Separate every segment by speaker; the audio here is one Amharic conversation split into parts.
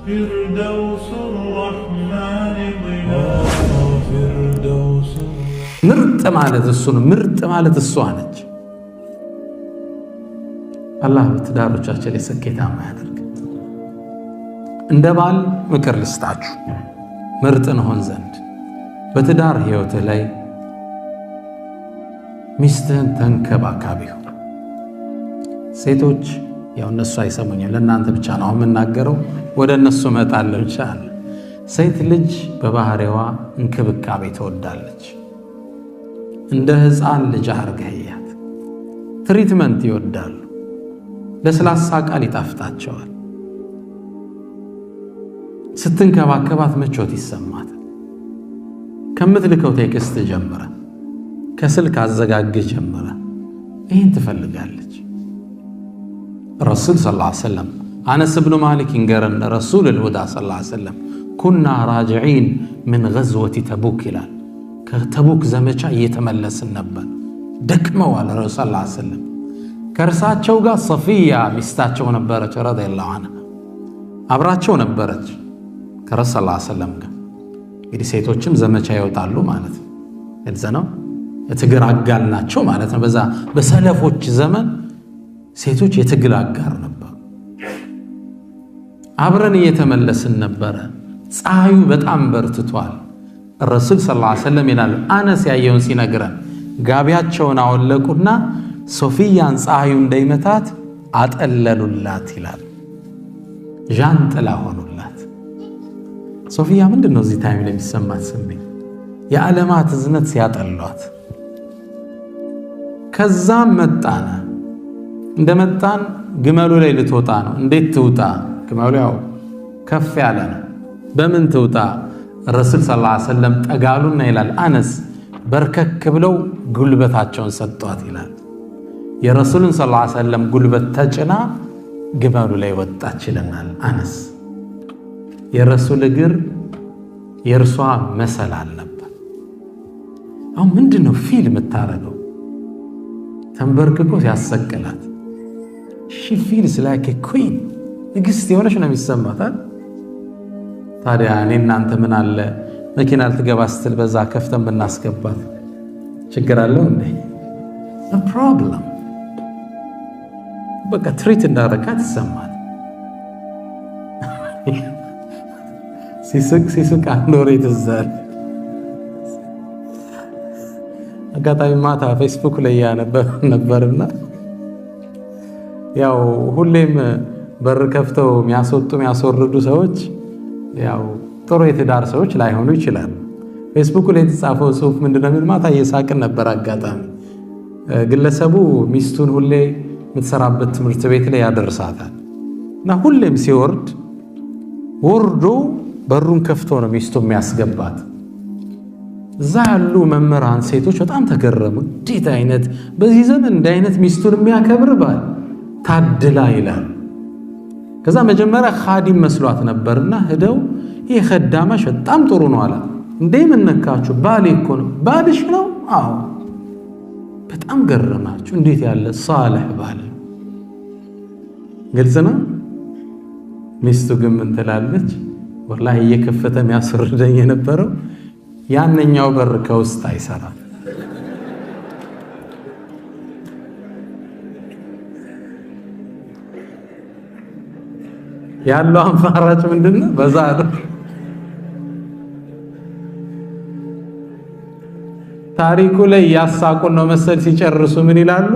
Speaker 1: فردوس الرحمن ظلال فردوس
Speaker 2: ምርጥ ማለት እሱ ነው። ምርጥ ማለት እሷ ነች። አላህ በትዳሮቻችን ላይ ስኬታማ ያደርግ። እንደ ባል ምክር ልስጣችሁ ምርጥ እንሆን ዘንድ በትዳር ህይወትህ ላይ ሚስትህን ተንከባካቢ ሁን። ሴቶች ያው እነሱ አይሰሙኝም፣ ለእናንተ ብቻ ነው የምናገረው። ወደ እነሱ እመጣለሁ ኢንሻአላህ። ሴት ልጅ በባህሪዋ እንክብካቤ ትወዳለች። እንደ ህፃን ልጅ አርገህያት። ትሪትመንት ይወዳሉ። ለስላሳ ቃል ይጣፍጣቸዋል። ስትንከባከባት ምቾት ይሰማታል። ከምትልከው ቴክስት ጀምረ፣ ከስልክ አዘጋግ ጀምረ ይህን ትፈልጋለች። ረሱል ሰለላሁ ዐለይሂ ወሰለም አነስ ብኑ ማሊክ ይንገረን፣ ረሱል ልሁዳ ሰለላሁ ዐለይሂ ወሰለም ኩና ራጅዒን ምን ገዝወቲ ተቡክ ይላል። ከተቡክ ዘመቻ እየተመለስን ነበር። ደክመዋል ረሱል ሰለላሁ ዐለይሂ ወሰለም። ከእርሳቸው ጋር ሰፊያ ሚስታቸው ነበረች ረዲየላሁ ዐንሃ፣ አብራቸው ነበረች ከረሱል ሰለላሁ ዐለይሂ ወሰለም ጋር። እንግዲህ ሴቶችም ዘመቻ ይወጣሉ ማለት ነው። እዛ ነው የትግል አጋር ናቸው ማለት ነው። በዛ በሰለፎች ዘመን ሴቶች የትግል አጋር ነበሩ። አብረን እየተመለስን ነበረ። ፀሐዩ በጣም በርትቷል። ረሱል ሰለላሁ ዐለይሂ ወሰለም ይላሉ፣ አነስ ያየውን ሲነግረን ጋቢያቸውን አወለቁና ሶፊያን ፀሐዩ እንዳይመታት አጠለሉላት ይላል። ዣንጥላ ሆኑላት። ሶፊያ ምንድን ነው እዚህ ታይም ላይ የሚሰማት ስሜት? የዓለማት እዝነት ሲያጠሏት። ከዛም መጣነ። እንደመጣን ግመሉ ላይ ልትወጣ ነው። እንዴት ትውጣ? ግመሉ ያው ከፍ ያለ ነው። በምን ትውጣ? ረሱል ሰለላሁ ዐለይሂ ወሰለም ጠጋሉና ይላል አነስ በርከክ ብለው ጉልበታቸውን ሰጧት ይላል። የረሱልን ሰለላሁ ዐለይሂ ወሰለም ጉልበት ተጭና ግመሉ ላይ ወጣች ይለናል አነስ። የረሱል እግር የእርሷ መሰላል ነበር። አሁን ምንድነው ፊል የምታረገው? ተንበርክኮ ሲያሰቅላት ሺ ፊልስ ላይክ ኤ ኩዊን፣ ንግስት የሆነች ነው የሚሰማታል። ታዲያ እኔ እናንተ ምን አለ መኪና ልትገባ ስትል በዛ ከፍተን ብናስገባት ችግር አለው እንዴ? ኖ ፕሮብለም። በቃ ትሪት እንዳረካት ይሰማል። ሲስቅ አንድ ወሬ ትዝ አለ። አጋጣሚ ማታ ፌስቡክ ላይ ነበርና ያው ሁሌም በር ከፍተው የሚያስወጡ የሚያስወርዱ ሰዎች ያው ጥሩ የትዳር ሰዎች ላይሆኑ ይችላሉ። ፌስቡክ ላይ የተጻፈው ጽሑፍ ምንድነው የሚል ማታ እየሳቅን ነበር። አጋጣሚ ግለሰቡ ሚስቱን ሁሌ የምትሰራበት ትምህርት ቤት ላይ ያደርሳታል እና ሁሌም ሲወርድ ወርዶ በሩን ከፍቶ ነው ሚስቱ የሚያስገባት። እዛ ያሉ መምህራን ሴቶች በጣም ተገረሙ። እንዴት አይነት በዚህ ዘመን እንደ አይነት ሚስቱን የሚያከብር ባል ታድላ ይላል። ከዛ መጀመሪያ ኻዲም መስሏት ነበርና ሄደው ይሄ ኸዳማሽ በጣም ጥሩ ነው አለ። እንዴ ምን ነካችሁ? ባሌ እኮ ነው። ባልሽ ነው? አዎ። በጣም ገረማችሁ። እንዴት ያለ ሷልህ ባል። ግልጽ ነው። ሚስቱ ግን ምን ትላለች? ወላሂ እየከፈተ የሚያስወርደኝ የነበረው ያንኛው በር ከውስጥ አይሰራም። ያለው አማራጭ ምንድነው? በዛ ታሪኩ ላይ ያሳቁን ነው መሰል። ሲጨርሱ ምን ይላሉ?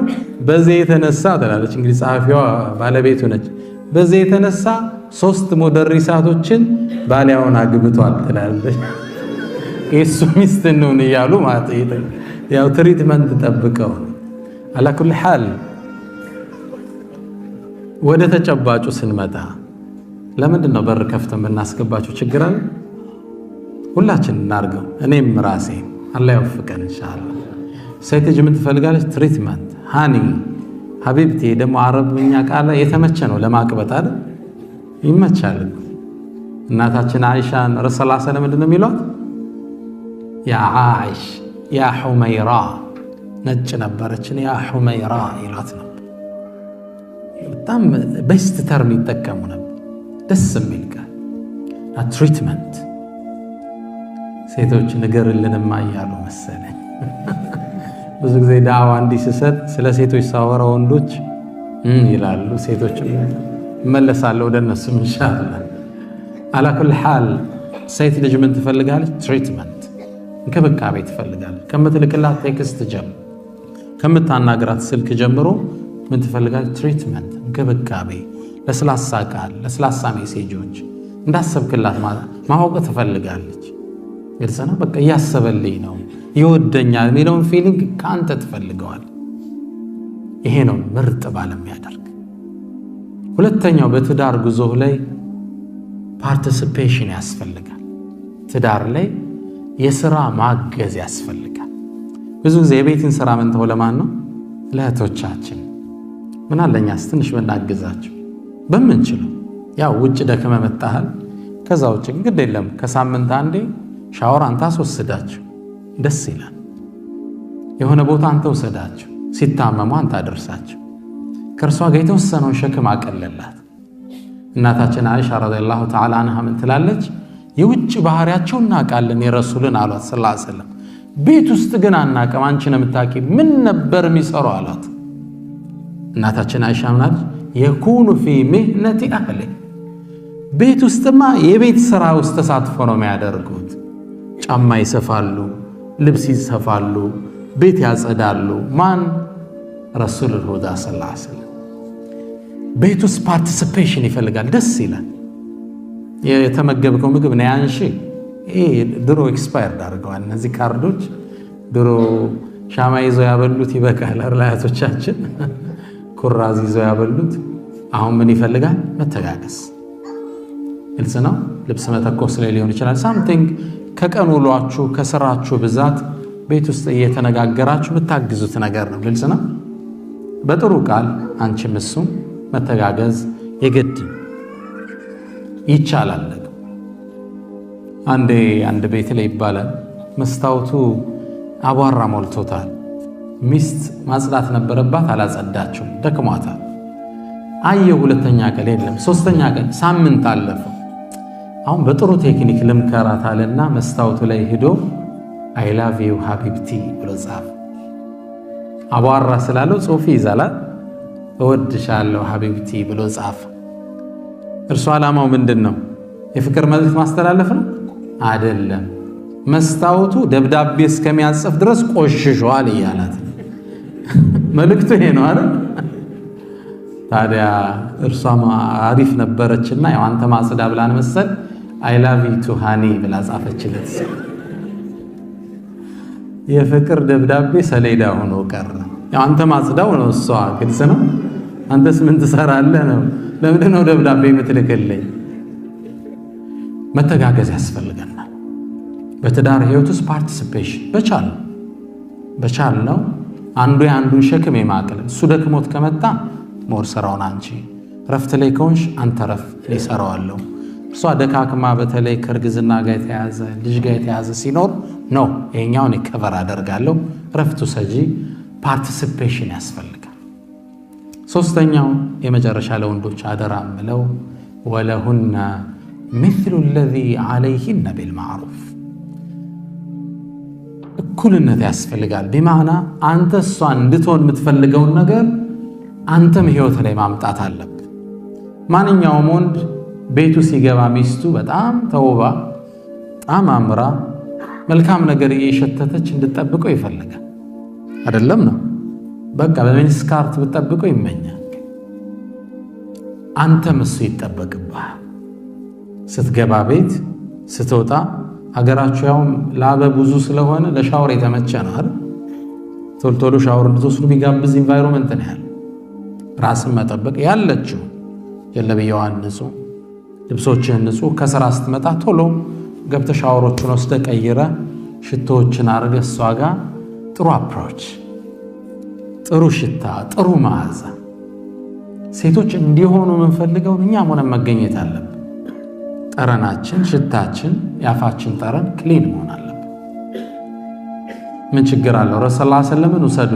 Speaker 2: በዚህ የተነሳ ትላለች እንግዲህ ጸሐፊዋ ባለቤቱ ነች። በዚህ የተነሳ 3 ሙደሪሳቶችን ባሊያውን አግብቷል ትላለች። የሱ ሚስት ነው እያሉ ማለት ያው ትሪትመንት ጠብቀው። አላኩል ሐል ወደ ተጨባጩ ስንመጣ ለምንድን ነው በር ከፍተን ብናስገባቸው ችግር አለ? ሁላችን እናርገው። እኔም ራሴ አላህ ይወፍቀን ኢንሻአላህ። ሴት ልጅ ምን ትፈልጋለች? ትሪትመንት። ሃኒ ሀቢብቲ ደግሞ አረብኛ ቃል የተመቸ ነው ለማቅበጥ አይደል? ይመቻል። እናታችን አይሻን ረሱል ሰለላሁ ዐለይሂ ወሰለም ምንድን ነው የሚሏት? ያ አይሽ ያ ሁመይራ፣ ነጭ ነበረችን፣ ያ ሁመይራ ይሏት ነበር። በጣም ቤስት ተርም ይጠቀሙ ነበር። ደስ የሚል ቃል ትሪትመንት። ሴቶች ንገርልንማ እያሉ መሰለኝ ብዙ ጊዜ ዳዕዋ እንዲህ ስሰጥ ስለ ሴቶች ሳወራ ወንዶች ይላሉ፣ ሴቶችም እመለሳለሁ ወደ እነሱም ኢንሻአላህ። አላ ኩል ሐል ሴት ልጅ ምን ትፈልጋለች? ትሪትመንት፣ እንክብካቤ ትፈልጋለች። ከምትልክላት ቴክስት ጀምሮ ከምታናግራት ስልክ ጀምሮ ምን ትፈልጋለች? ትሪትመንት፣ እንክብካቤ፣ ለስላሳ ቃል፣ ለስላሳ ሜሴጆች እንዳሰብክላት ማወቅ ትፈልጋለች። ግልጽ ነው። በቃ እያሰበልኝ ነው ይወደኛል የሚለውን ፊሊንግ ከአንተ ትፈልገዋል። ይሄ ነው ምርጥ ባል የሚያደርግ። ሁለተኛው በትዳር ጉዞህ ላይ ፓርቲሲፔሽን ያስፈልጋል። ትዳር ላይ የሥራ ማገዝ ያስፈልጋል። ብዙ ጊዜ የቤትን ሥራ ምንተው ለማን ነው? ለእህቶቻችን። ምን አለኛስ ትንሽ ብናግዛቸው በምንችለው። ያው ውጭ ደክመ መጣሃል፣ ከዛ ውጭ ግድ የለም ከሳምንት አንዴ ሻወር አንተ አስወስዳቸው፣ ደስ ይላል። የሆነ ቦታ አንተ ወሰዳቸው፣ ሲታመሙ አንተ አደርሳቸው። ከእርሷ ጋር የተወሰነውን ሸክም አቀለላት። እናታችን አይሻ ረዲየላሁ ተዓላ አንሃ ምን ትላለች? የውጭ ባህሪያቸው እናውቃለን የረሱልን አሏት ሰለላሁ ዐለይሂ ወሰለም። ቤት ውስጥ ግን አናውቅም፣ አንቺ ነው የምታውቂ። ምን ነበር የሚሰሩ አሏት። እናታችን አይሻ ምናለች? የኩኑ ፊ ሚህነቲ አህሊ፣ ቤት ውስጥማ የቤት ሥራ ውስጥ ተሳትፎ ነው የሚያደርጉት። ጫማ ይሰፋሉ፣ ልብስ ይሰፋሉ፣ ቤት ያጸዳሉ። ማን? ረሱሉል ሁዳ ሰለላሁ ዐለይሂ ወሰለም። ቤት ውስጥ ፓርቲሲፔሽን ይፈልጋል። ደስ ይላል። የተመገብከው ምግብ ነው ያንሺ። ይሄ ድሮ ኤክስፓየርድ አድርገዋል እነዚህ ካርዶች። ድሮ ሻማ ይዘው ያበሉት ይበቃል። አያቶቻችን ኩራዝ ይዘው ያበሉት። አሁን ምን ይፈልጋል? መተጋገስ። ግልጽ ነው። ልብስ መተኮስ ላይ ሊሆን ይችላል። ሳምቲንግ ከቀን ውሏችሁ ከስራችሁ ብዛት ቤት ውስጥ እየተነጋገራችሁ ብታግዙት ነገር ነው። ግልጽ ነው። በጥሩ ቃል አንቺም እሱም መተጋገዝ የግድ ይቻላል። አንድ ቤት ላይ ይባላል መስታወቱ አቧራ ሞልቶታል። ሚስት ማጽዳት ነበረባት፣ አላጸዳችም፣ ደክሟታል። አየው ሁለተኛ ቀን የለም፣ ሶስተኛ ቀን፣ ሳምንት አለፈው። አሁን በጥሩ ቴክኒክ ልምከራት አለና መስታወቱ ላይ ሄዶ አይ ላቭ ዩ ሀቢብቲ ብሎ ጻፈ። አቧራ ስላለው ጽሑፍ ይዛላል። እወድሻለሁ ሀቢብቲ ብሎ ጻፈ። እርሱ ዓላማው ምንድን ነው? የፍቅር መልእክት ማስተላለፍ ነው አይደለም። መስታወቱ ደብዳቤ እስከሚያጽፍ ድረስ ቆሽሿል እያላት መልእክቱ ይሄ ነው አይደል? ታዲያ እርሷም አሪፍ ነበረችና ያው አንተ ማጽዳ ብላን መሰል አይ ላቭ ዩ ቱ ሃኒ ብላ ጻፈችለት። የፍቅር ደብዳቤ ሰሌዳ ሆኖ ቀረ። ያው አንተ ማጽዳው ነው እሷ። ግልጽ ነው። አንተስ ምን ትሰራለህ ነው? ለምንድን ነው ደብዳቤ የምትልክልኝ? መተጋገዝ ያስፈልገናል። በትዳር ህይወት ውስጥ ፓርቲሲፔሽን በቻል ነው አንዱ የአንዱን ሸክም የማቅለል። እሱ ደክሞት ከመጣ ሞር ስራውን አንቺ፣ ረፍት ላይ ከሆንሽ አንተ ረፍ ሊሰራዋለሁ። እሷ ደካክማ በተለይ ከእርግዝና ጋር የተያዘ ልጅ ጋር የተያዘ ሲኖር ነው ይሄኛውን ከቨር አደርጋለሁ። ረፍቱ ሰጂ ፓርቲሲፔሽን ያስፈልጋል። ሶስተኛው የመጨረሻ ለወንዶች አደራ ምለው ወለሁና مثل الذي عليهن بالمعروف እኩልነት ያስፈልጋል። ቢማዕና አንተ እሷን እንድትሆን የምትፈልገውን ነገር አንተም ህይወት ላይ ማምጣት አለብህ። ማንኛውም ወንድ ቤቱ ሲገባ ሚስቱ በጣም ተውባ በጣም አምራ መልካም ነገር እየሸተተች እንድትጠብቀው ይፈልጋል። አይደለም ነው? በቃ በሚኒስካርት ብትጠብቀው ይመኛል። አንተም እሱ ይጠበቅብሃል። ስትገባ ቤት ስትወጣ፣ ሀገራችሁ ያው ላበ ብዙ ስለሆነ ለሻወር የተመቸ ነው አይደል? ቶሎ ሻወር እንድትወስዱ ቢጋብዝ ኢንቫይሮንመንት ነው ያለው። ራስን መጠበቅ ያለችው ጀለብያዋን ንጹህ፣ ልብሶችህን ንጹህ። ከስራ ስትመጣ ቶሎ ገብተህ ሻወሮችን ወስደህ ቀይረህ ሽቶዎችን አድርገህ እሷ ጋር ጥሩ አፕሮች፣ ጥሩ ሽታ፣ ጥሩ መዓዛ። ሴቶች እንዲሆኑ የምንፈልገውን እኛም ሆነን መገኘት አለብን። ጠረናችን፣ ሽታችን፣ ያፋችን ጠረን ክሊን መሆን አለበት። ምን ችግር አለው? ረሱል ሰለላሁ ዐለይሂ ወሰለም ውሰዱ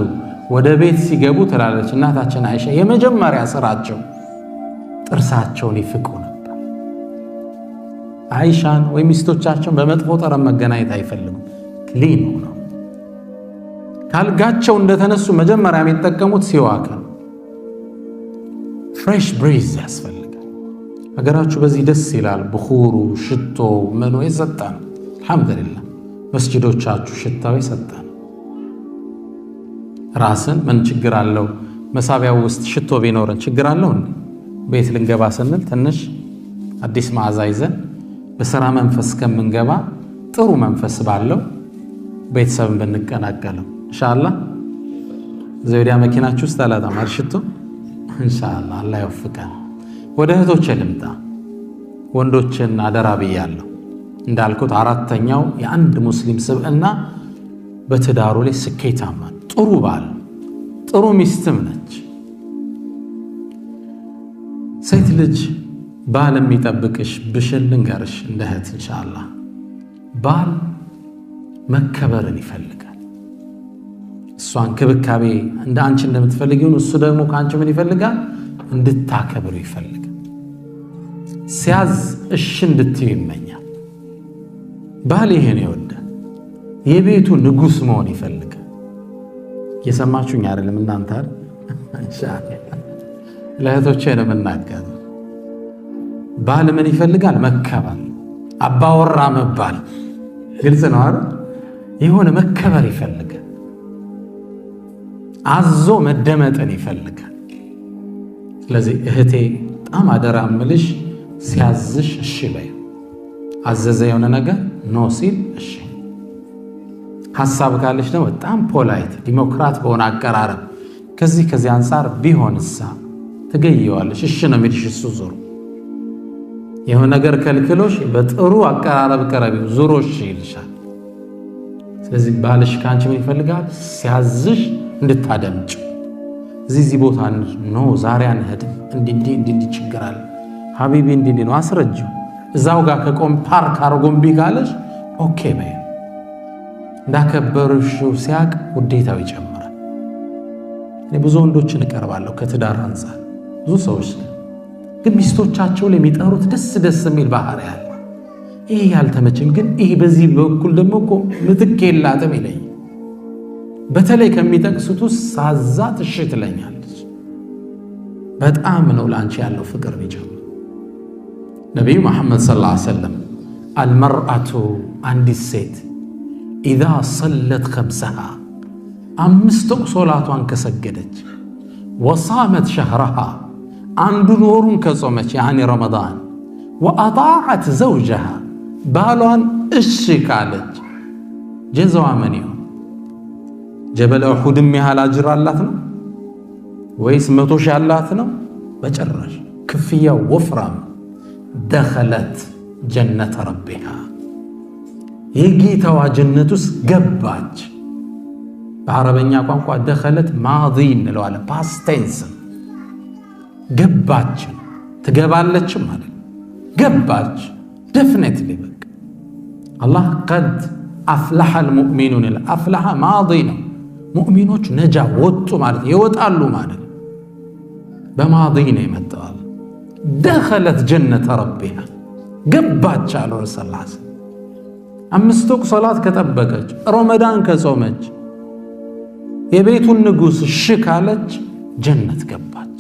Speaker 2: ወደ ቤት ሲገቡ ትላለች እናታችን አይሻ፣ የመጀመሪያ ስራቸው ጥርሳቸውን ይፍቁ ነበር። አይሻን ወይ ሚስቶቻቸውን በመጥፎ ጠረን መገናኘት አይፈልጉም። ክሊን ነው። ካልጋቸው እንደተነሱ መጀመሪያ የሚጠቀሙት ሲዋክ ነው። ፍሬሽ ብሪዝ ያስፈልጋል። ሀገራችሁ በዚህ ደስ ይላል። ብኹሩ ሽቶ ምኑ የሰጠ ነው። አልሐምዱሊላህ መስጂዶቻችሁ ሽታው የሰጠ ነው። ራስን ምን ችግር አለው? መሳቢያው ውስጥ ሽቶ ቢኖረን ችግር አለው እንዴ? ቤት ልንገባ ስንል ትንሽ አዲስ መዓዛ ይዘን በሥራ መንፈስ ከምንገባ ጥሩ መንፈስ ባለው ቤተሰብን ብንቀላቀለው ኢንሻአላህ። ዘውዲያ መኪናችሁ ውስጥ አላጣማር ሽቶ ኢንሻአላህ። አላህ ይወፍቀን። ወደ እህቶቼ ልምጣ። ወንዶችን አደራ ብያለሁ። እንዳልኩት አራተኛው የአንድ ሙስሊም ስብዕና በትዳሩ ላይ ስኬታማ ጥሩ ባል ጥሩ ሚስትም ነች። ሴት ልጅ ባል የሚጠብቅሽ ብሽል ልንገርሽ እንደ እህት ኢንሻአላህ፣ ባል መከበርን ይፈልጋል። እሷ እንክብካቤ እንደ አንቺ እንደምትፈልጊው እሱ ደግሞ ከአንቺ ምን ይፈልጋል? እንድታከብሩ ይፈልጋል። ሲያዝ እሺ እንድትዩ ይመኛል። ባል ይሄን ይወዳል። የቤቱ ንጉሥ መሆን ይፈልጋል። እየሰማችሁኝ አይደለም እናንተ አይደል? ኢንሻአላህ ለእህቶቼ ነው የምናገረው። ባል ምን ይፈልጋል? መከበር፣ አባወራ መባል። ግልጽ ነው አይደል? የሆነ መከበር ይፈልጋል። አዞ መደመጥን ይፈልጋል። ስለዚህ እህቴ በጣም አደራ እምልሽ ሲያዝሽ እሺ በይ። አዘዘ የሆነ ነገር ኖ ሲል እሺ። ሐሳብ ካለሽ ደግሞ በጣም ፖላይት ዲሞክራት በሆነ አቀራረብ ከዚህ አንፃር ቢሆንሳ ትገየዋለሽ። እሺ ነው የሚልሽ እሱ ዞሮ የሆነ ነገር ከልክሎሽ በጥሩ አቀራረብ ቀረቢው ዞሮ እሺ ይልሻል። ስለዚህ ባልሽ ካንቺ ምን ይፈልጋል? ሲያዝሽ እንድታደምጭ። እዚህ ቦታ ኖ ዛሬ አንሄድም እንዲህ ችግር አለ ሀቢቢ እንዲህ ነው አስረጅው። እዛው ጋር ከቆም ፓርክ አርጎምቢ ካለሽ ኦኬ በይ። እንዳከበርሽው ሲያቅ ውዴታው ይጨምራል። እኔ ብዙ ወንዶችን እቀርባለሁ ከትዳር አንፃር ብዙ ሰዎች ግን ሚስቶቻቸው ላይ የሚጠሩት ደስ የሚል ባህሪ አለ። ይሄ ያልተመቸኝ ግን ይሄ በዚህ በኩል ደግሞ እኮ ምትክ የላትም ይለኝ። በተለይ ከሚጠቅሱት ውስጥ ሳዛት እሺ ትለኛለች። በጣም ነው ላንቺ ያለው ፍቅር የሚጨምር። ነብዩ መሐመድ ሰለላሁ ዐለይሂ ወሰለም አልመርአቱ አንዲት ሴት ኢዛ ሰለት ኸምሰሃ አምስት ሶላቷን ከሰገደች ወሳመት ሸህረሃ አንዱን ወሩን ከጾመች ያኒ ረመዳን ወአጣዐት ዘውጀሃ ባሏን እሺ ካለች ጀዛዋ ምን ይሁን? ጀበል ኡሁድም ያህል አጅር አላት ነው ወይስ 100 ሺህ አላት ነው? በጭራሽ። ክፍያው ወፍራም። ደኸለት ጀነተ ረቢሃ የጌታዋ ጀነት ውስጥ ገባች። በአረበኛ ቋንቋ ደኸለት ማዲ እንለዋለን፣ ፓስት ቴንስ። ገባች ትገባለችም ማለት ገባች። ደፍኔትሊ በቃ አላህ ቀድ አፍለሐ አልሙእሚኑን አፍለሐ ማዲ ነው። ሙእሚኖች ነጃ ወጡ ማለት ይወጣሉ ማለት በማዲ ነው የመጣው። ደኸለት ጀነተ ረቢሃ ገባች አሉ ረሱል ሰለላሁ ዐለይሂ ወሰለም። 5 ወቅት ሶላት ከጠበቀች ረመዳን ከጾመች የቤቱን ንጉሥ እሺ ካለች ጀነት ገባች።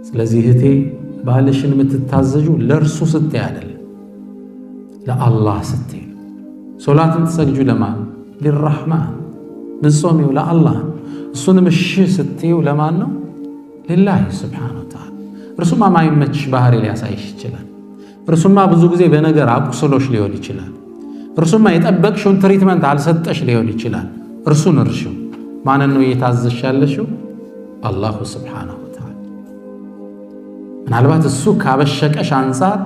Speaker 2: ስለዚህ እህቴ ባልሽን የምትታዘዡ ለእርሱ ስትይ አይደለም፣ ለአላህ ስትይ። ሶላትን ትሰግጁ ለማን? ሊራህማን። ምጾሚው ለአላህ። እሱንም እሺ ስትዩ ለማን ነው? ሊላሂ ሱብሓነሁ ወተዓላ። እርሱማ ማይመችሽ ባህሪ ሊያሳይሽ ይችላል። እርሱማ ብዙ ጊዜ በነገር አቁስሎሽ ሊሆን ይችላል። እርሱማ የጠበቅሽውን ትሪትመንት አልሰጠሽ ሊሆን ይችላል። እርሱን እርሺው። ማንን ነው እየታዘዝሽ ያለሽው? አላሁ ሱብሓነሁ ወተዓላ። ምናልባት እሱ ካበሸቀሽ አንፃር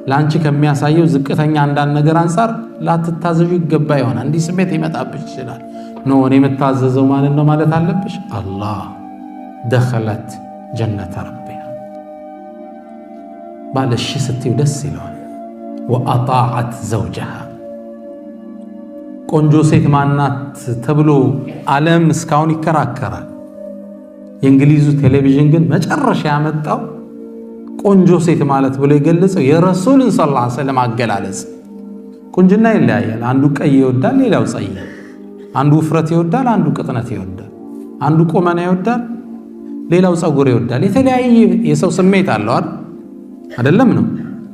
Speaker 2: ለአንቺ ከሚያሳየው ዝቅተኛ አንዳንድ ነገር አንፃር ላትታዘዡ ይገባ ይሆናል። እንዲህ ስሜት ይመጣብሽ ይችላል። ኖ እኔ የምታዘዘው ማንን ነው ማለት አለብሽ? አላህ። ደኸለት ጀነተ ረቢሃ። ባልሽ ስትዩ ደስ ይለዋል። ወአጣዐት ዘውጀሃ። ቆንጆ ሴት ማናት ተብሎ ዓለም እስካሁን ይከራከራል። የእንግሊዙ ቴሌቪዥን ግን መጨረሻ ያመጣው ቆንጆ ሴት ማለት ብሎ የገለጸው የረሱልን ሰለላሁ ዐለይሂ ወሰለም አገላለጽ። ቁንጅና ይለያያል። አንዱ ቀይ ይወዳል፣ ሌላው ጸይም። አንዱ ውፍረት ይወዳል፣ አንዱ ቅጥነት ይወዳል። አንዱ ቁመና ይወዳል፣ ሌላው ጸጉር ይወዳል። የተለያየ የሰው ስሜት አለው አይደለም ነው።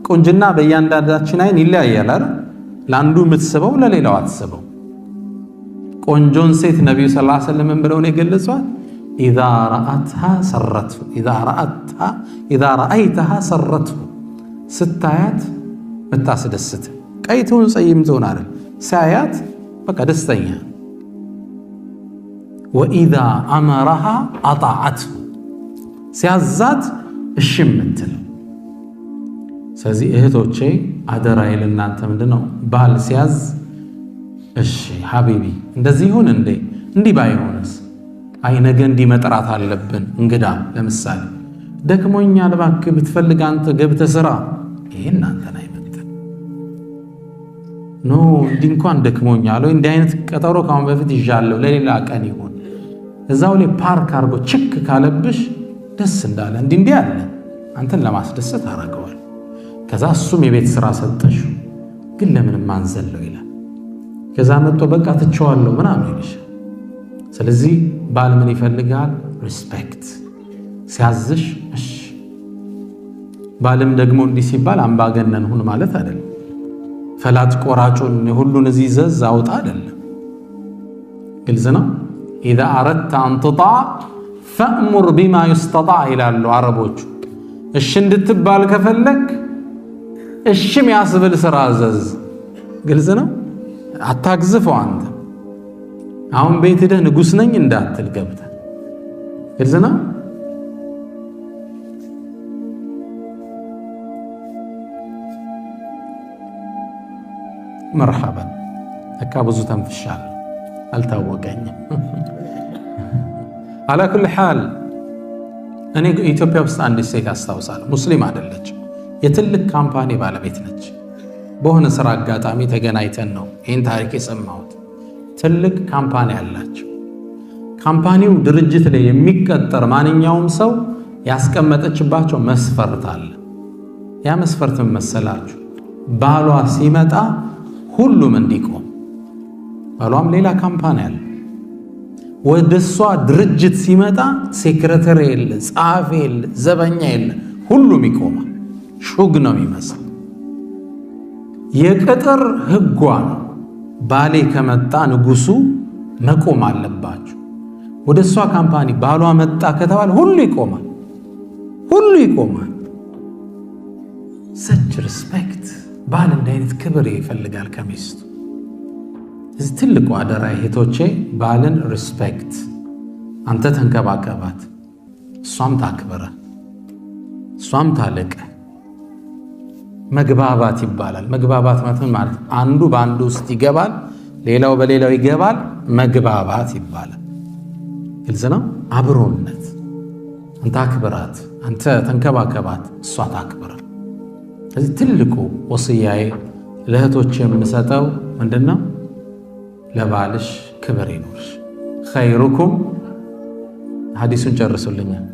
Speaker 2: ቁንጅና በእያንዳንዳችን አይን ይለያያል አይደል? ለአንዱ የምትስበው ለሌላው አትስበው። ቆንጆን ሴት ነብዩ ሰለላሁ ዐለይሂ ወሰለም ብለው ነው የገለጿት ኢዛ ረአይተሃ ሰረትሁ ስታያት ምታስደስት ቀይ ትሁን ጸይም ትሁን አይደል? ሳያት በቃ ደስተኛ። ወኢዛ አመረሃ አጣዓትሁ ሲያዛት እሺ የምትለው። ስለዚህ እህቶቼ አደራዬ ለእናንተ ምንድነው ባል ሲያዝ እሺ ሐቢቢ እንደዚህ ይሁን እንዴ እንዲህ ባይሆንስ አይ ነገ እንዲህ መጥራት አለብን እንግዳ ለምሳሌ ደክሞኛል እባክህ ብትፈልግ አንተ ገብተህ ስራ ይሄ እናንተን አይመጥን ኖ እንዲህ እንኳን ደክሞኛል ወይ እንዲህ አይነት ቀጠሮ ካሁን በፊት ይዣለሁ ለሌላ ቀን ይሁን እዛው ላይ ፓርክ አድርጎ ችክ ካለብሽ ደስ እንዳለ እንዲህ አለ አንተን ለማስደሰት አረጋዋል ከዛ እሱም የቤት ስራ ሰጠሽ ግን ለምን ማንዘለው ይላል ከዛ መጥቶ በቃ ትቸዋለሁ ምናምን ይልሽ ስለዚህ ባል ምን ይፈልጋል ሪስፔክት ሲያዝሽ እሺ ባልም ደግሞ እንዲህ ሲባል አምባገነን ሁን ማለት አይደለም ፈላጭ ቆራጩን ሁሉን እዚህ ዘዝ አውጣ አይደለም ግልጽ ነው اذا اردت ان تطاع فامر بما يستطاع ይላሉ አረቦቹ እሺ እንድትባል ከፈለክ እሺ የሚያስብል ስራ አዘዝ ግልጽ ነው አታግዝፈው አንተ አሁን ቤት ሄደህ ንጉስ ነኝ እንዳትል ገብተህ ግልጽ ነው مرحبا ለካ ብዙ ተንፍሻለሁ አልታወቀኝም على كل حال እኔ ኢትዮጵያ ውስጥ አንዲት ሴት አስታውሳለሁ ሙስሊም አይደለች የትልቅ ካምፓኒ ባለቤት ነች በሆነ ስራ አጋጣሚ ተገናኝተን ነው ይሄን ታሪክ የሰማሁት ትልቅ ካምፓኒ አላቸው ካምፓኒው ድርጅት ላይ የሚቀጠር ማንኛውም ሰው ያስቀመጠችባቸው መስፈርት አለ ያ መስፈርት መሰላችሁ ባሏ ሲመጣ ሁሉም እንዲቆም ባሏም ሌላ ካምፓኒ አለ ወደሷ ድርጅት ሲመጣ ሴክሬታሪ የለ ጻፊ የለ ዘበኛ የለ ሁሉም ይቆማል ሹግ ነው የሚመስል የቅጥር ህጓ ነው ባሌ ከመጣ ንጉሱ መቆም አለባችሁ ወደሷ ካምፓኒ ባሏ መጣ ከተባለ ሁሉ ይቆማል such respect ባል እንደ አይነት ክብር ይፈልጋል ከሚስቱ እዚህ ትልቁ አደራ እህቶቼ ባልን ሪስፔክት አንተ ተንከባከባት እሷም ታክብረ እሷም ታለቀ መግባባት ይባላል መግባባት ማለት አንዱ በአንዱ ውስጥ ይገባል ሌላው በሌላው ይገባል መግባባት ይባላል ግልጽ ነው አብሮነት አንተ አክብራት አንተ ተንከባከባት እሷ ታክብረ ስለዚህ ትልቁ ወሲያዬ ለእህቶቼ የምሰጠው ምንድነው ለባልሽ ክብር ይኖርሽ خيركم ሐዲሱን ጨርሱልኛል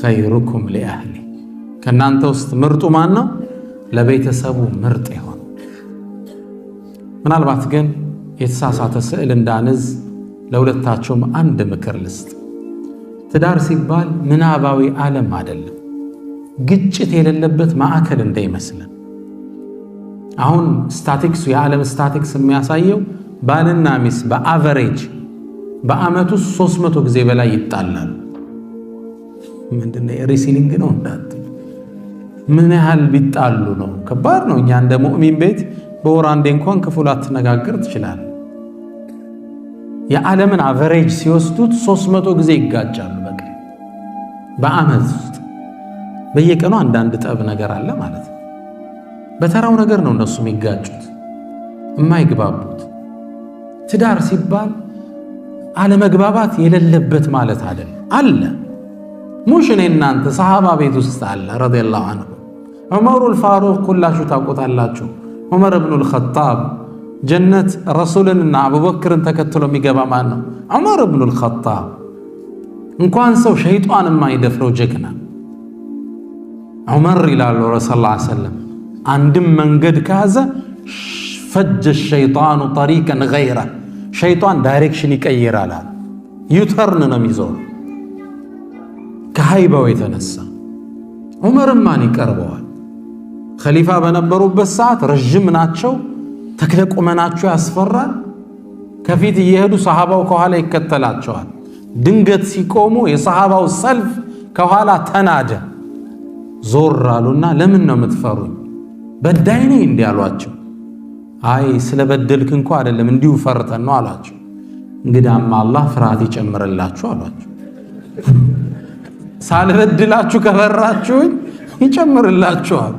Speaker 2: خيركم لأهلي ከናንተ ውስጥ ምርጡ ማን ነው ለቤተሰቡ ምርጥ ይሆን ምናልባት ግን የተሳሳተ ስዕል እንዳንዝ ለሁለታችሁም አንድ ምክር ልስጥ ትዳር ሲባል ምናባዊ ዓለም አይደለም ግጭት የሌለበት ማዕከል እንዳይመስለን አሁን ስታቲክሱ የዓለም ስታቲክስ የሚያሳየው ባልና ሚስት በአቨሬጅ በአመቱ 300 ጊዜ በላይ ይጣላሉ ምንድነው ሪሲሊንግ ነው እንዳት ምን ያህል ቢጣሉ ነው ከባድ ነው እኛ እንደ ሙእሚን ቤት በወር አንዴ እንኳን ክፉል አትነጋገር ትችላል የዓለምን አቨሬጅ ሲወስዱት 300 ጊዜ ይጋጫሉ በአመት ውስጥ በየቀኑ አንዳንድ ጠብ ነገር አለ ማለት ነው በተራው ነገር ነው እነሱ የሚጋጩት የማይግባቡት ትዳር ሲባል አለመግባባት የሌለበት ማለት አይደለም አለ ሙሽ እናንተ ሰሃባ ቤት ውስጥ አለ ረዲየላሁ ዐንሁ ዑመር አልፋሩቅ ኩላችሁ ታውቁታላችሁ ዑመር ኢብኑ አልኸጣብ ጀነት ረሱልንና አቡበክርን ተከትሎ የሚገባ ማን ነው ዑመር ኢብኑ አልኸጣብ እንኳን ሰው ሸይጣን የማይደፍረው ጀግና ዑመር ይላሉ ረሱል ሰለላሁ ዐለይሂ ወሰለም አንድም መንገድ ከያዘ ፈጀ ሸይጣኑ ጠሪቀን ገይረ ሸይጣን ዳይሬክሽን ይቀይራል፣ ዩተርን ነው የሚዞር ከሃይባው የተነሳ። ዑመርም ማን ይቀርበዋል? ኸሊፋ በነበሩበት ሰዓት ረዥም ናቸው፣ ተክለ ቁመናቸው ያስፈራል። ከፊት እየሄዱ ሰሃባው ከኋላ ይከተላቸዋል። ድንገት ሲቆሙ የሰሃባው ሰልፍ ከኋላ ተናደ። ዞር አሉና ለምን ነው የምትፈሩኝ? በዳይ ነኝ እንዲህ አሏቸው። አይ ስለበደልክ እንኳ አይደለም እንዲሁ ፈርተን ነው አሏቸው። እንግዳማ አላህ ፍርሃት ይጨምርላችሁ አሏቸው። ሳልበድላችሁ ከፈራችሁኝ ይጨምርላችኋል።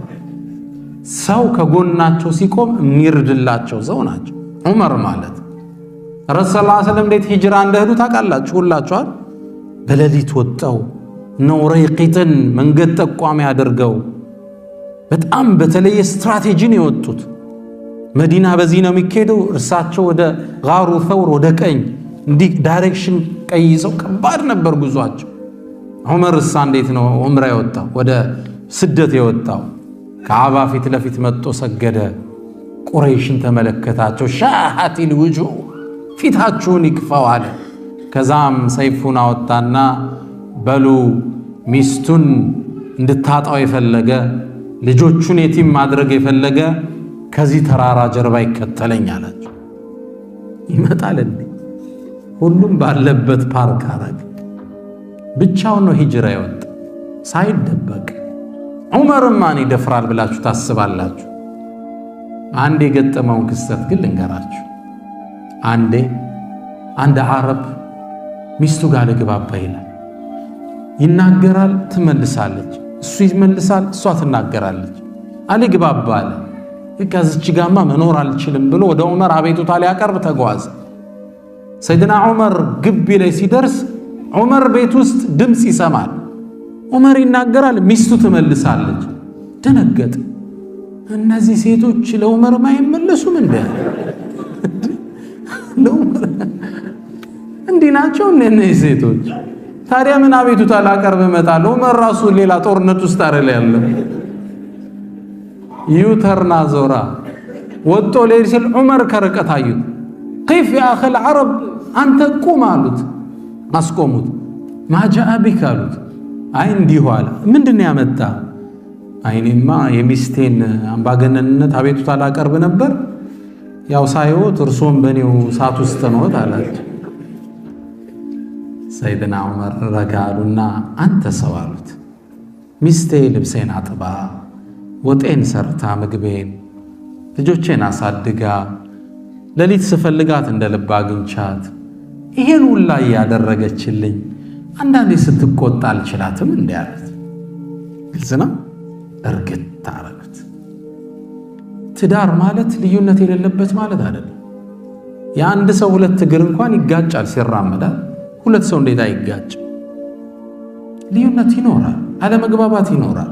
Speaker 2: ሰው ከጎናቸው ሲቆም የሚርድላቸው ሰው ናቸው ዑመር ማለት። ረሱል ሰለላሁ ዐለይሂ ወሰለም እንዴት ሂጅራ እንደሄዱ ታውቃላችሁ ሁላችኋል። በሌሊት ወጣው ነው ረይቂትን መንገድ ጠቋሚ አድርገው በጣም በተለየ ስትራቴጂ ነው የወጡት። መዲና በዚህ ነው የሚካሄደው፣ እርሳቸው ወደ ጋሩ ተውር ወደ ቀኝ እንዲህ ዳይሬክሽን ቀይሰው ከባድ ነበር ጉዟቸው። ዑመር እሳ እንዴት ነው ዑምራ የወጣው ወደ ስደት የወጣው? ከዓባ ፊት ለፊት መጥቶ ሰገደ። ቁረይሽን ተመለከታቸው። ሻሃቲል ውጁህ ፊታችሁን ይክፋው አለ። ከዛም ሰይፉን አወጣና በሉ ሚስቱን እንድታጣው የፈለገ ልጆቹን የቲም ማድረግ የፈለገ ከዚህ ተራራ ጀርባ ይከተለኝ አላቸው። ይመጣል እንዴ? ሁሉም ባለበት ፓርክ አረግ። ብቻውን ነው ሂጅራ የወጣ ሳይደበቅ። ዑመርም ማን ይደፍራል ብላችሁ ታስባላችሁ? አንድ የገጠመውን ክስተት ግን ልንገራችሁ። አንድ አረብ ሚስቱ ጋር ልግባባ ይላል። ይናገራል፣ ትመልሳለች፣ እሱ ይመልሳል፣ እሷ ትናገራለች። አልግባባ አለ። ከዚች ጋማ መኖር አልችልም ብሎ ወደ ዑመር አቤቱታ ሊያቀርብ ተጓዘ። ሰይድና ዑመር ግቢ ላይ ሲደርስ ዑመር ቤት ውስጥ ድምፅ ይሰማል። ዑመር ይናገራል፣ ሚስቱ ትመልሳለች። ደነገጠ። እነዚህ ሴቶች ለዑመር ማይመለሱም እንዴ? ለዑመር እንዲህ ናቸው እነዚህ ሴቶች? ታዲያ ምን አቤቱታ ላቀርብ እመጣለሁ? ዑመር ራሱ ሌላ ጦርነት ውስጥ አይደል ያለው። ዩተርና ዞራ ወጦ ሌሊት ሲል ዑመር ከርቀት አዩት። ከይፍ ያ አኺል ዓረብ አንተ ቁም አሉት። አስቆሙት። ማጃአ ቢክ አሉት። አይ እንዲሁ አለ። ምንድን ነው ያመጣ? አይኔማ የሚስቴን አምባገነንነት አቤቱታ ላቀርብ ነበር፣ ያው ሳይወት እርሶም በኔው ሳት ውስጥ ነዎት አላቸው። ሰይድና ዑመር ረጋሉና አንተ ሰው አሉት፣ ሚስቴ ልብሴን አጥባ ወጤን ሰርታ ምግቤን ልጆቼን አሳድጋ ሌሊት ስፈልጋት እንደ ልብ አግኝቻት ይሄን ሁላ ያደረገችልኝ አንዳንዴ ስትቆጣ አልችላትም እንዴ አሉት። ግልጽ ነው። እርግጥ አረጉት። ትዳር ማለት ልዩነት የሌለበት ማለት አይደለም። የአንድ ሰው ሁለት እግር እንኳን ይጋጫል ሲራመዳል። ሁለት ሰው እንዴት አይጋጭም? ልዩነት ይኖራል፣ አለመግባባት ይኖራል።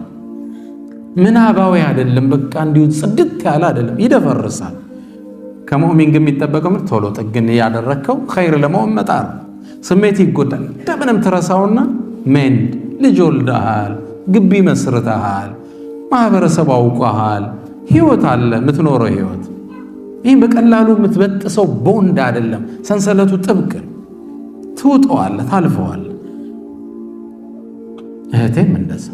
Speaker 2: ምናባዊ አይደለም። በቃ እንዲሁ ጽድት ያለ አይደለም፣ ይደፈርሳል። ከሙእሚን ግን የሚጠበቀው ቶሎ ጥግን ያደረከው ኸይር ለመሆን መጣር። ስሜት ይጎዳል። እንደምንም ትረሳውና ሜንድ ልጅ ወልደሃል፣ ግቢ መስርተሃል፣ ማህበረሰብ አውቀሃል፣ ህይወት አለ የምትኖረው ህይወት። ይህም በቀላሉ የምትበጥሰው ቦንድ አይደለም። ሰንሰለቱ ጥብቅ ትውጠዋለህ፣ ታልፈዋለህ። እህቴም እንደዛ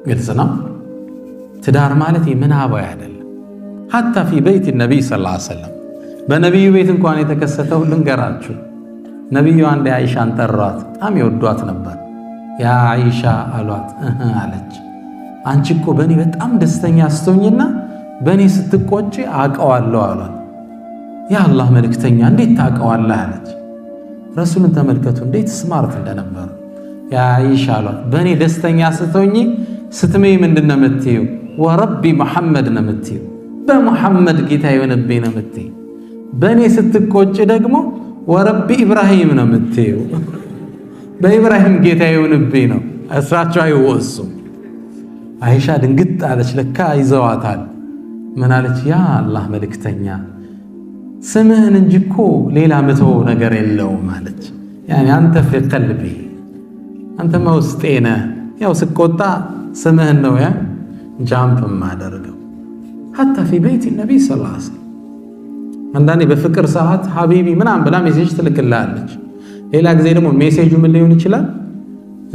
Speaker 2: ግልጽ ነው። ትዳር ማለት ምናባዊ አይደለም። ሐታ ፊ በይት ነቢይ ሰለላሁ ዐለይሂ ወሰለም በነቢዩ ቤት እንኳን የተከሰተው ልንገራችሁ። ነቢዩ አንድ አይሻን ጠሯት። በጣም ይወዷት ነበር። ያ አይሻ አሏት። አለች አንቺ እኮ በእኔ በጣም ደስተኛ ስትሆኝና በእኔ ስትቆጪ አውቀዋለሁ አሏት። ያ አላህ መልእክተኛ እንዴት ታውቀዋለህ አለች። ረሱልን ተመልከቱ እንዴት ስማርት እንደነበሩ። ያ አይሻ አሏት በእኔ ደስተኛ ስትሆኝ ስትመይ ምንድን ነው የምትይው? ወረቢ መሐመድ ነው የምትይው። በሙሐመድ ጌታ የሆነብኝ ነው የምትይው። በእኔ ስትቆጭ ደግሞ ወረቢ ኢብራሂም ነው የምትይው። በኢብራሂም ጌታ የሆነብኝ ነው። እሳቸው አይወሱም። አይሻ ድንግጥ አለች። ለካ ይዘዋታል። ምን አለች? ያ አላህ መልእክተኛ ስምህን እንጂ እኮ ሌላ ምተው ነገር የለውም አለች። ያኔ አንተ ፊ ቀልቢ አንተ ውስጤ ነህ። ያው ስቆጣ ስምህን ነው ያ ጃምፕ ማደርገው ሐታ في بيت النبي صلى الله عليه وسلم አንዳንዴ በፍቅር ሰዓት ሐቢቢ ምናምን ብላ ሜሴጅ ትልክልሃለች። ሌላ ጊዜ ደግሞ ሜሴጁ ምን ሊሆን ይችላል?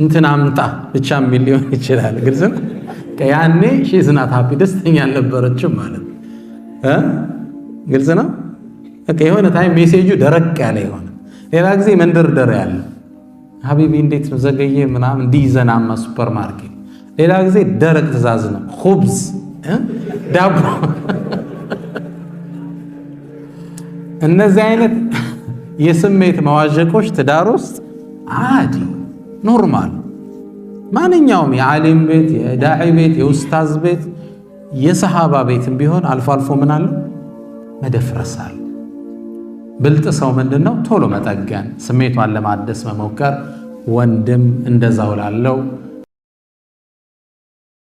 Speaker 2: እንትን አምጣ ብቻ ምን ሊሆን ይችላል? ግልጽ ነው። ያኔ ሺዝ ናት ሃፒ ደስተኛ አልነበረችም ማለት ግልጽ ነው። በቃ የሆነ ታይም ሜሴጁ ደረቅ ያለ ይሆነ፣ ሌላ ጊዜ መንደርደር ያለ ሐቢቢ እንዴት ነው ዘገየ ምናምን እንዲዘናማ ሱፐር ማርኬት፣ ሌላ ጊዜ ደረቅ ትእዛዝ ነው ኹብዝ ዳቦ። እነዚህ አይነት የስሜት መዋዠቆች ትዳር ውስጥ አዲ ኖርማል፣ ማንኛውም የዓሊም ቤት፣ የዳዒ ቤት፣ የኡስታዝ ቤት፣ የሰሃባ ቤትም ቢሆን አልፎ አልፎ ምን አለ መደፍረስ አለ። ብልጥ ሰው ምንድነው? ቶሎ መጠገን፣ ስሜቷን ለማደስ መሞከር። ወንድም እንደዛው ላለው